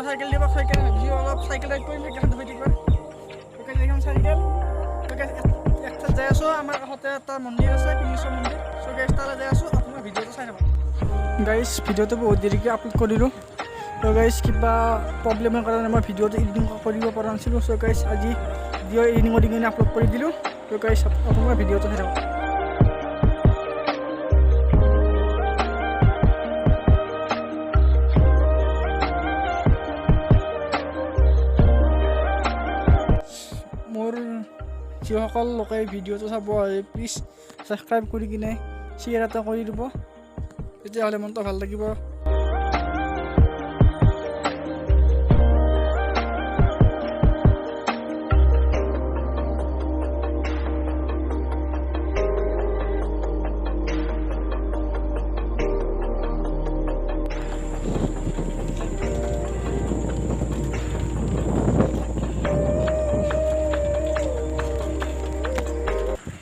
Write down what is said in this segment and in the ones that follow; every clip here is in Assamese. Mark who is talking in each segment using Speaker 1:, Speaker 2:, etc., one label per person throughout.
Speaker 1: ভাবিছোঁ চাইকেল দিব চাইকেল ভাবিছোঁ অলপ চাইকেল ৰাইড কৰিম সেইকাৰণে ধৰি দিবা গতিকে এইখন চাইকেল গতিকে একঠাইত যাই আছোঁ আমাৰ কাষতে এটা মন্দিৰ আছে পিঙেশ্বৰ মন্দিৰ চ' গাইছ তালৈ যাই আছোঁ আপোনাৰ ভিডিঅ'টো চাই থাকক গাইছ ভিডিঅ'টো বহুত দেৰিকৈ আপলোড কৰিলোঁ চ' গাইছ কিবা প্ৰব্লেমৰ কাৰণে মই ভিডিঅ'টো এডিটিং কৰিব পৰা নাছিলোঁ চ' গাইছ আজি ভিডিঅ' এডিটিং কৰি কিনে আপলোড কৰি দিলোঁ চ' গাইছ আপোনাৰ ভিডিঅ'টো চাই থাকক মোৰ যিসকল লোকে ভিডিঅ'টো চাব আহে প্লিজ ছাবস্ক্ৰাইব কৰি কিনে শ্বেয়াৰ এটা কৰি দিব তেতিয়াহ'লে মনটো ভাল লাগিব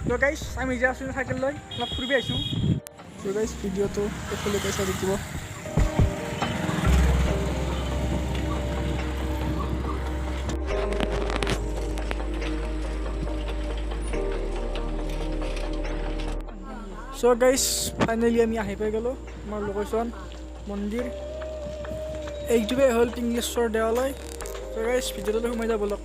Speaker 1: চ' গাইছ আমি যাই আছোঁ চাইকেল লৈ অলপ ফুৰিব আহিছোঁ চ' গাইছ ভিডিঅ'টো সকলোকে চাই থাকিব চ' গাইছ ফাইনেলি আমি আহি পাই গ'লোঁ আমাৰ লোকেশ্যন মন্দিৰ এইটোৱেই হ'ল পিঙেশ্বৰ দেৱালয় চ' গাইছ ভিডিঅ'টোলৈ সোমাই যাব ব'লক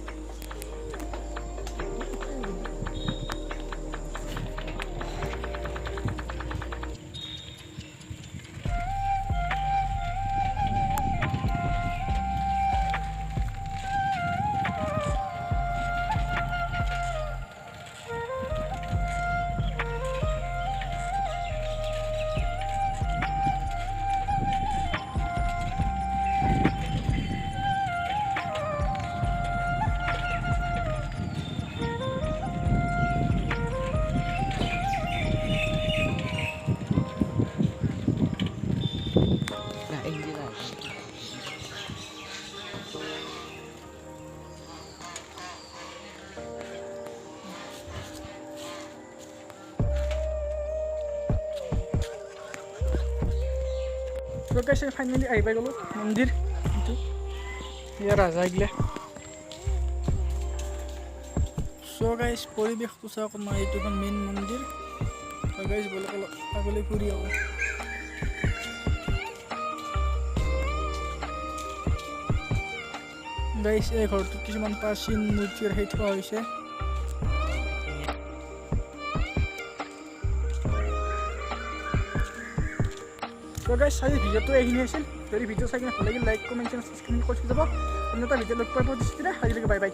Speaker 1: চ' গাইছ ফাইনেলি আহি পাই গ'লোঁ মন্দিৰ এইটো ইয়াৰ ৰাজাগিলা চ' গাইছ পৰিৱেশটো চাওক আমাৰ এইটো এখন মেইন মন্দিৰ চ' গাইছ ব'লক অলপ আগলৈ ফুৰি আহোঁ গাইছ এই ঘৰটোত কিছুমান প্ৰাচীন মূৰ্তি ৰাখি থোৱা হৈছে চ' গাইছ আজি ভিডিঅ'টো এইখিনি আছিল যদি ভিডিঅ' চাই কিনে ভাল লাগিল লাইক কমেণ্ট চেনেল ছাবস্ক্ৰাইব কৰি যাব অন্য এটা ভিডিঅ' লগ পাই প্ৰতিষ্ঠিত আজিলৈকে বাই বাই